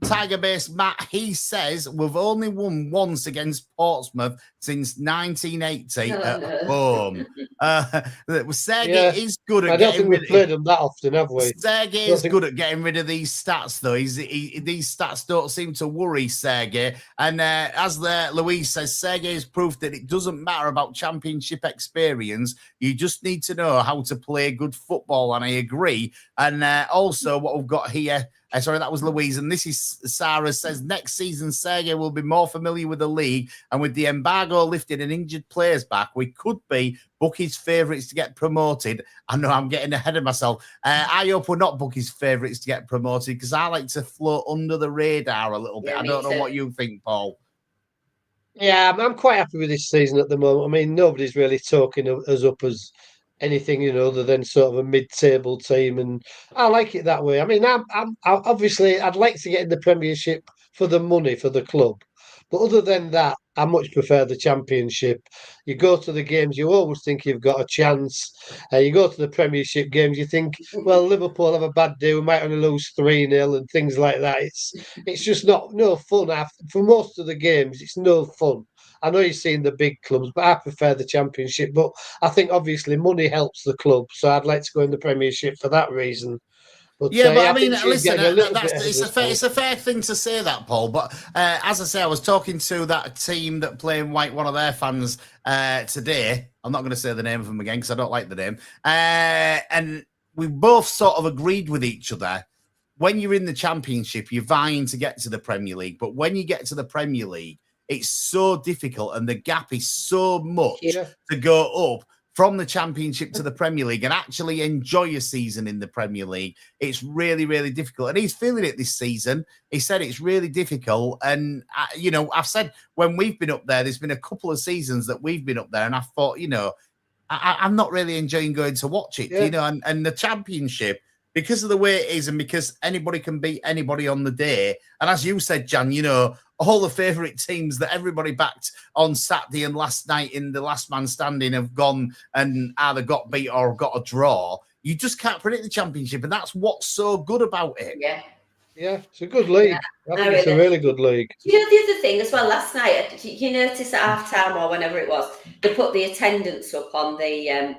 Tiger-based Matt, he says we've only won once against Portsmouth since 1980 at home. Sergey is good at I don't getting think rid we've played them that often, have we? Sergey is good at getting rid of these stats, though. These stats don't seem to worry Sergey. And as Louise says, Sergey has proved that it doesn't matter about championship experience. You just need to know how to play good football, and I agree. And also what we've got here, sorry, that was Louise. And this is Sarah says, next season, Sergey will be more familiar with the league. And with the embargo lifted and injured players back, we could be Bucky's favourites to get promoted. I know I'm getting ahead of myself. I hope we're not Bucky's favourites to get promoted because I like to float under the radar a little bit. I don't know what you think, Paul. Yeah, I'm quite happy with this season at the moment. I mean, nobody's really talking us up as anything, other than sort of a mid-table team, and I like it that way. I mean, I'm obviously I'd like to get in the Premiership for the money for the club, but other than that, I much prefer the Championship. You go to the games, you always think you've got a chance. You go to the Premiership games, you think, well, Liverpool have a bad day, we might only lose 3-0 and things like that. It's just no fun. For most of the games, it's no fun. I know you've seen the big clubs, but I prefer the Championship. But I think obviously money helps the club, so I'd like to go in the Premiership for that reason. But yeah, but I I mean, think listen, it's a fair thing to say that, Paul. But as I say, I was talking to that team that play in white, one of their fans today. I'm not going to say the name of them again because I don't like the name. And we both sort of agreed with each other. When you're in the Championship, you're vying to get to the Premier League. But when you get to the Premier League, it's so difficult and the gap is so much to go up from the Championship to the Premier League and actually enjoy a season in the Premier League. It's really, really difficult. And he's feeling it this season. He said it's really difficult. And, I've said when we've been up there, there's been a couple of seasons that we've been up there and I thought, I'm not really enjoying going to watch it, and the Championship, because of the way it is and because anybody can beat anybody on the day. And as you said, Jan, all the favourite teams that everybody backed on Saturday and last night in the last man standing have gone and either got beat or got a draw. You just can't predict the Championship. And that's what's so good about it. Yeah, it's a good league. I think it's a really good league. The other thing as well, last night, you notice at half-time or whenever it was, they put the attendance up on the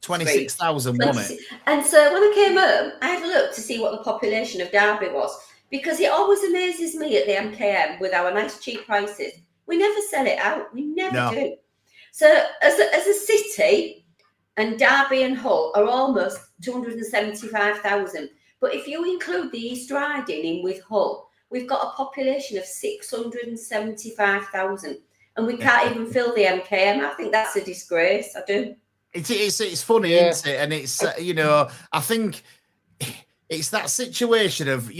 26,000, wasn't it? And so when I came home, I had a look to see what the population of Derby was, because it always amazes me at the MKM with our nice cheap prices. We never sell it out. We never do. So as a city, and Derby and Hull are almost 275,000. But if you include the East Riding in with Hull, we've got a population of 675,000. And we can't even fill the MKM. I think that's a disgrace. I do. It's funny, isn't it? And it's, I think it's that situation of,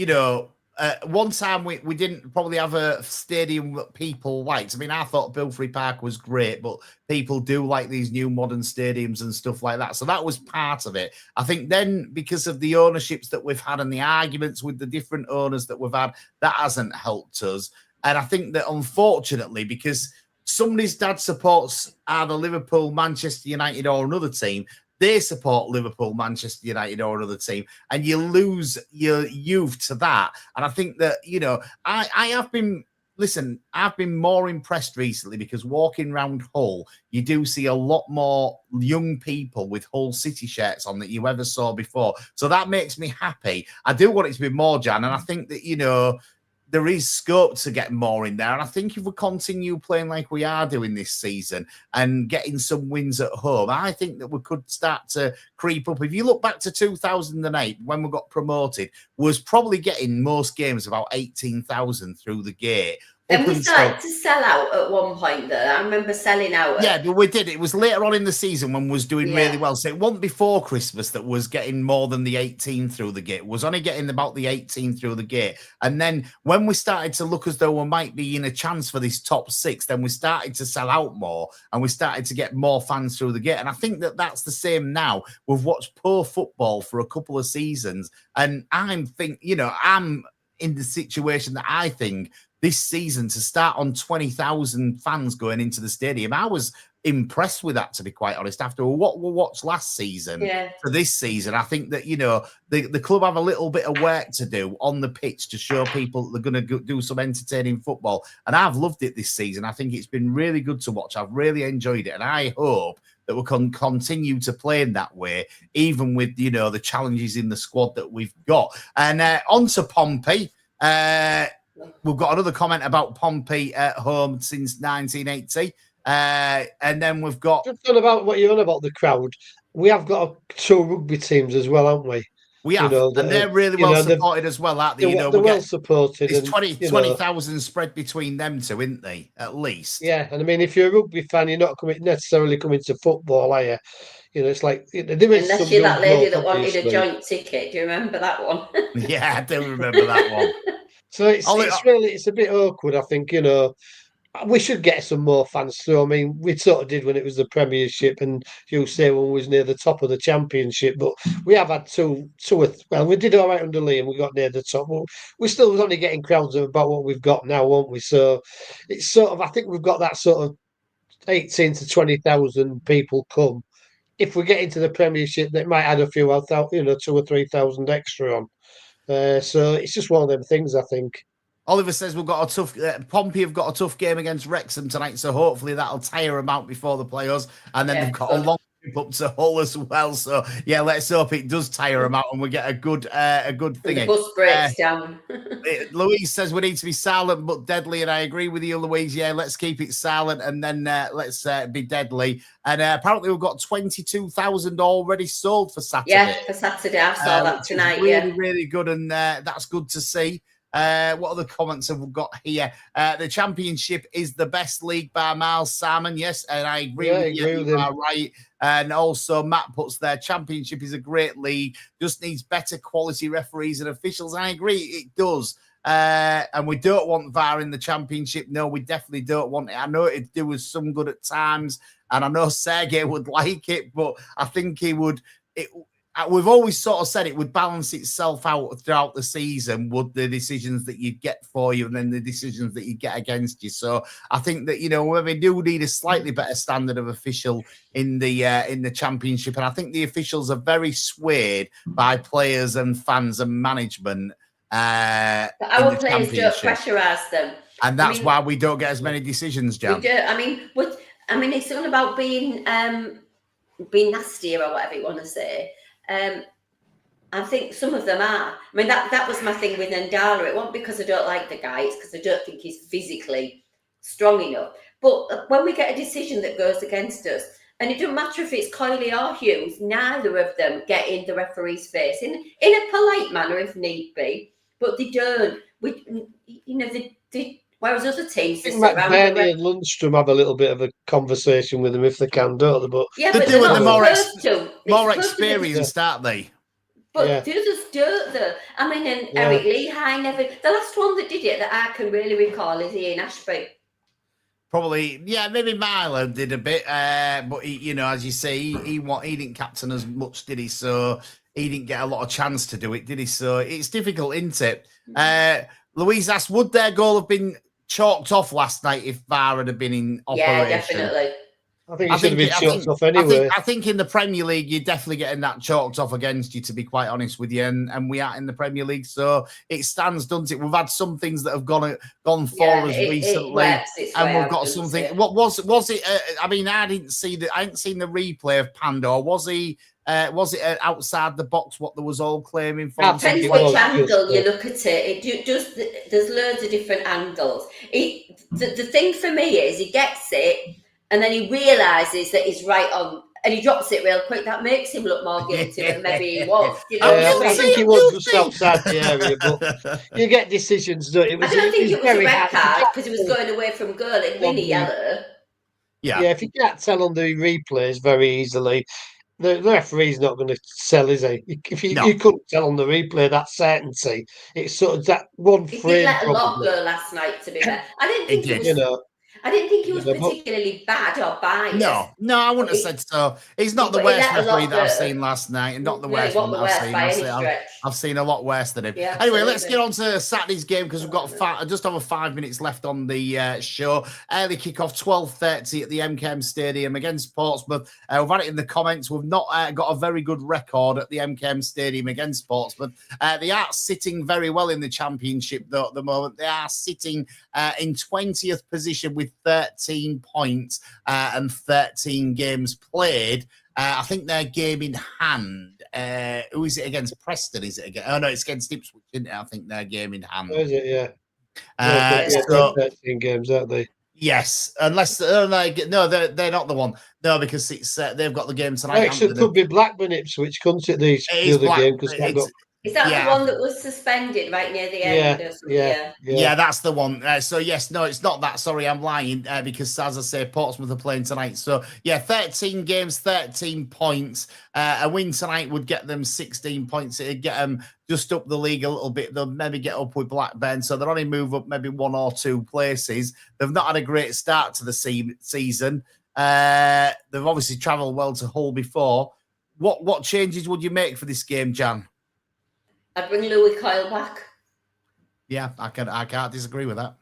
one time we didn't probably have a stadium that people liked. I mean, I thought Bilfrey Park was great, but people do like these new modern stadiums and stuff like that. So that was part of it. I think then because of the ownerships that we've had and the arguments with the different owners that we've had, that hasn't helped us. And I think that unfortunately, because somebody's dad supports either Liverpool, Manchester United or another team, they support Liverpool, Manchester United or another team, and you lose your youth to that. And I think that, I've been more impressed recently because walking around Hull, you do see a lot more young people with Hull City shirts on that you ever saw before. So that makes me happy. I do want it to be more, Jan, and I think that, there is scope to get more in there. And I think if we continue playing like we are doing this season and getting some wins at home, I think that we could start to creep up. If you look back to 2008, when we got promoted, was probably getting most games about 18,000 through the gate. And we started to sell out at one point, though. I remember selling out. Yeah, but we did. It was later on in the season when we was doing really well. So it wasn't before Christmas that was getting more than the 18 through the gate. It was only getting about the 18 through the gate. And then when we started to look as though we might be in a chance for this top six, then we started to sell out more and we started to get more fans through the gate. And I think that that's the same now. We've watched poor football for a couple of seasons. And I'm in the situation that I think this season to start on 20,000 fans going into the stadium. I was impressed with that, to be quite honest. After what we watched last season to this season, I think that, the club have a little bit of work to do on the pitch to show people that they're going to do some entertaining football. And I've loved it this season. I think it's been really good to watch. I've really enjoyed it. And I hope that we can continue to play in that way, even with, the challenges in the squad that we've got. And on to Pompey. We've got another comment about Pompey at home since 1980. And then we've got... Just on about what you're on about the crowd. We have got 2 rugby teams as well, haven't we? We have, and they're really well supported as well, aren't they? They're well supported. It's 20,000 spread between them two, isn't they? At least. Yeah, and I mean, if you're a rugby fan, you're not necessarily coming to football, are you? It's like there is unless you're that lady that wanted a joint ticket. Do you remember that one? Yeah, I do remember that one. So it's a bit awkward, I think. We should get some more fans through. I mean, we sort of did when it was the Premiership, and you say when we was near the top of the Championship. But we have had well, we did all right under Liam. We got near the top. But we still was only getting crowds of about what we've got now, won't we? So it's sort of, I think we've got that sort of 18 to 20,000 people come. If we get into the Premiership, they might add a few, 2,000 or 3,000 extra on. So it's just one of them things, I think. Oliver says we've got a tough... Pompey have got a tough game against Wrexham tonight, so hopefully that'll tire them out before the playoffs. And then they've got a long trip up to Hull as well. So, yeah, let's hope it does tire them out and we get a good thing. The bus breaks down. Louise says we need to be silent but deadly, and I agree with you, Louise. Yeah, let's keep it silent and then let's be deadly. And apparently we've got 22,000 already sold for Saturday. Yeah, for Saturday. I saw that tonight. Really, really good, and that's good to see. What other comments have we got here? The Championship is the best league by miles, Simon. Yes, and I agree with you. You are right. And also, Matt puts there, Championship is a great league, just needs better quality referees and officials. And I agree, it does. And we don't want VAR in the Championship. No, we definitely don't want it. I know it'd do us some good at times, and I know Sergei would like it, but I think he would... We've always sort of said it would balance itself out throughout the season, would the decisions that you get for you and then the decisions that you get against you. So I think that, we do need a slightly better standard of official in the Championship. And I think the officials are very swayed by players and fans and management. But our players don't pressurise them. And that's why we don't get as many decisions, Jan. We do. I mean, it's all about being nasty or whatever you want to say. I think some of them are. I mean, that was my thing with Ndala. It wasn't because I don't like the guy. It's because I don't think he's physically strong enough. But when we get a decision that goes against us, and it doesn't matter if it's Coyley or Hughes, neither of them get in the referee's face in a polite manner if need be. But they don't. Whereas other teams just sit around. McBurney and Lundstrom have a little bit of a conversation with them if they can, don't they? But yeah, they're doing the more experienced, aren't they? But the others don't, though. I mean, and Eric Lehigh never... The last one that did it that I can really recall is Ian Ashby. Probably, maybe Milo did a bit, but he, as you say, he didn't captain as much, did he? So he didn't get a lot of chance to do it, did he? So it's difficult, isn't it? Louise asked, would their goal have been chalked off last night if VAR had been in operation? Yeah, definitely. I think it should have been chalked off anyway. I think in the Premier League, you're definitely getting that chalked off against you, to be quite honest with you. And we are in the Premier League, so it stands, doesn't it? We've had some things that have gone for us recently, and we've got something. What was it? I mean, I hadn't seen the replay of Pandor. Was he? Was it outside the box? What there was all claiming for? Depends which angle you look at it. There's loads of different angles. The thing for me is he gets it. And then he realises that he's right on, and he drops it real quick. That makes him look more guilty than maybe he was. I think he was just outside the area, but you get decisions, don't you? I don't think it was a red card because he was going away from goal and winning yellow. Yeah, if you can't tell on the replays very easily, the referee's not going to tell, is he? If you couldn't tell on the replay that certainty, it's sort of that one frame. He did let a lot go last night, to be fair. I didn't think it was. I didn't think he was Yeah, but- particularly bad or biased. No, I wouldn't have But said so. He's not the but he worst let a referee lot that I've go. seen last night, and not the No, he worst one wasn't that the I've worst seen. by any stretch. I've seen a lot worse than him. Yeah, Anyway, let's get absolutely. on to Saturday's game because we've got just over 5 minutes left on the show. Early kickoff 12:30 at the MKM Stadium against Portsmouth. We've had it in the comments. We've not got a very good record at the MKM Stadium against Portsmouth. They are sitting very well in the Championship, though, at the moment. They are sitting in 20th position with 13 points and 13 games played. I think their game in hand. Who is it against? Preston, is it again? Oh, no, it's against Ipswich, isn't it? I think their game in hand. Where is it? Yeah. So, 13 games, aren't they? yes, unless they're not the one. No, because it's they've got the game tonight. Actually, it could be Blackburn Ipswich, couldn't it? The other game because that got. Is that Yeah. the one that was suspended right near the end? Or something? Yeah, that's the one. So, yes, no, it's not that. Sorry, I'm lying because, as I say, Portsmouth are playing tonight. So, yeah, 13 games, 13 points. A win tonight would get them 16 points. It'd get them just up the league a little bit. They'll maybe get up with Blackburn. So, they'll only move up maybe 1 or 2 places. They've not had a great start to the season. They've obviously travelled well to Hull before. What changes would you make for this game, Jan? I'd bring Louis Coyle back. Yeah, I can't disagree with that.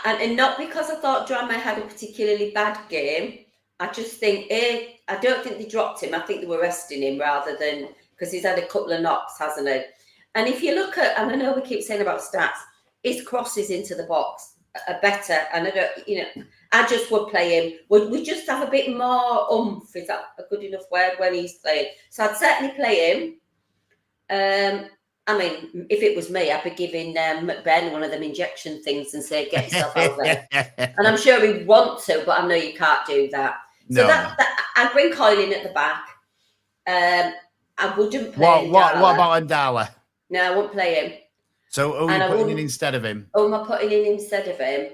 And not because I thought Drama had a particularly bad game. I just think, I don't think they dropped him. I think they were resting him rather than, because he's had a couple of knocks, hasn't he? And if you look at, and I know we keep saying about stats, his crosses into the box are better. And I just would play him. We just have a bit more oomph. Is that a good enough word when he's playing? So I'd certainly play him. I mean, if it was me, I'd be giving Ben one of them injection things and say, get yourself out there. And I'm sure he'd want to, but I know you can't do that. So I'd bring Coyle in at the back. I wouldn't play What about Ndala? No, I wouldn't play him. So who are you putting in instead of him? Who am I putting in instead of him?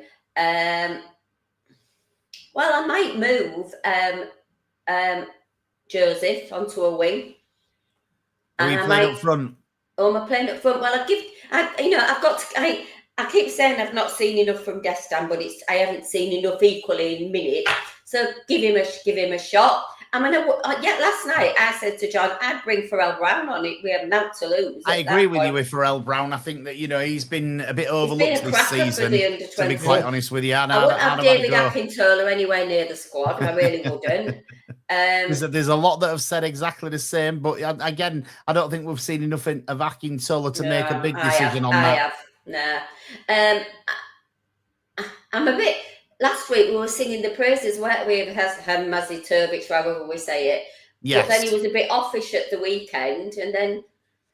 Well, I might move Joseph onto a wing. Are you playing up front? Oh, am I playing up front? Well, I keep saying I've not seen enough from Destin, but I haven't seen enough equally in minutes. So give him a shot. I mean, last night I said to John, I'd bring Pharrell Brown on it. We have nothing to lose. I agree with you with Pharrell Brown. I think that he's been a bit overlooked this season. To be quite honest with you, I wouldn't have David Akintola anywhere near the squad. I really wouldn't. There's a lot that have said exactly the same, but again, I don't think we've seen enough of Akintola to make a big decision on that. I'm a bit. Last week we were singing the praises, weren't we, of Mazi Turbic, however we say it. Yes. But then he was a bit offish at the weekend, and then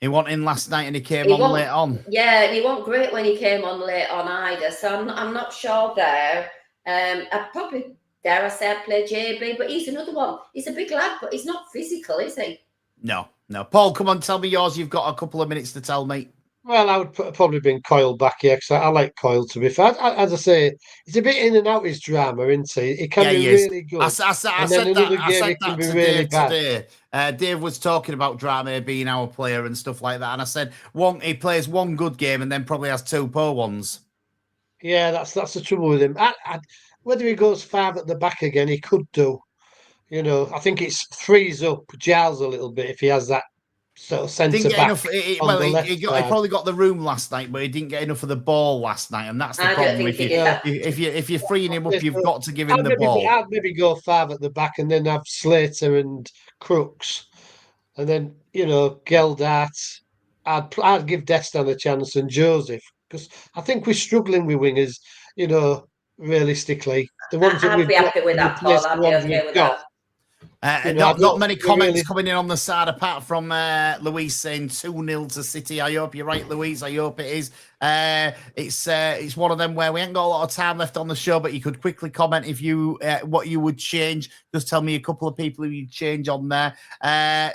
he went in last night and he came on late on. Yeah, and he wasn't great when he came on late on either. So I'm not sure there. I'd probably, dare I say, I'd play JB, but he's another one. He's a big lad, but he's not physical, is he? No. Paul, come on, tell me yours. You've got a couple of minutes to tell me. Well, I would probably bring Coyle back here because I like Coyle, to be fair. As I say, he's a bit in and out his drama, isn't he? It can be really good. I said that to Dave today. Dave was talking about Drama being our player and stuff like that. And I said, he plays one good game and then probably has 2 poor ones. Yeah, that's the trouble with him. Whether he goes 5 at the back again, he could do. I think it frees up Giles a little bit if he has that sort of centre back. He probably got the room last night, but he didn't get enough of the ball last night, and that's the problem. If you're freeing him up, you've got to give him the ball. I'd maybe go 5 at the back and then have Slater and Crooks, and then Geldart. I'd give Destin a chance and Joseph because I think we're struggling with wingers. Realistically, the ones that we've got. I'd be happy with that, Paul. I'd be okay with that. Not many comments coming in on the side apart from Louise saying 2-0 to City. I hope you're right, Louise. I hope it is. It's one of them where we ain't got a lot of time left on the show, but you could quickly comment if you what you would change. Just tell me a couple of people who you'd change on there.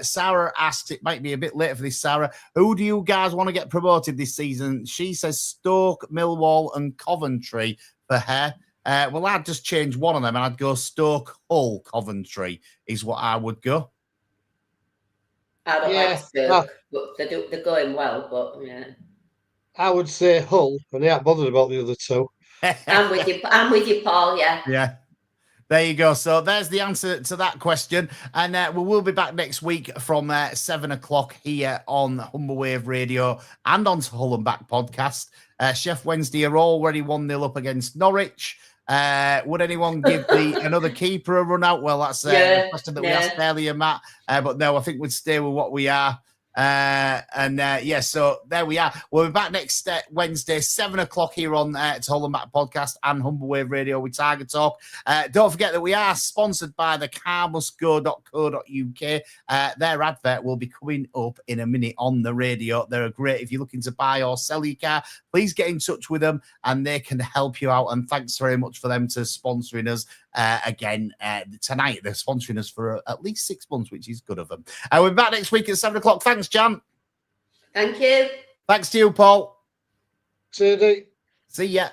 Sarah asked, it might be a bit late for this, Sarah, who do you guys want to get promoted this season? She says Stoke, Millwall and Coventry for her. Well, I'd just change one of them and I'd go Stoke, Hull, Coventry is what I would go. I don't like Stoke, but they're going well, but yeah. I would say Hull, and they aren't bothered about the other 2. I'm with you, Paul. Yeah. Yeah. There you go. So there's the answer to that question. And we will be back next week from 7 o'clock here on Humble Wave Radio and on Hull and Back podcast. Chef Wednesday are already 1-0 up against Norwich. Would anyone give another keeper a run out? Well, that's the question that we asked earlier, Matt. But no, I think we'd stay with what we are. So there we are. We'll be back next Wednesday, 7 o'clock here on Hull and Back podcast and Humble Wave Radio with Target Talk. Don't forget that we are sponsored by the carmusgo.co.uk. Their advert will be coming up in a minute on the radio. They're great. If you're looking to buy or sell your car, please get in touch with them and they can help you out. And thanks very much for them to sponsoring us again tonight. They're sponsoring us for at least 6 months, which is good of them. We're back next week at 7 o'clock. Thanks, Jan. Thank you. Thanks to you, Paul. See you. See ya.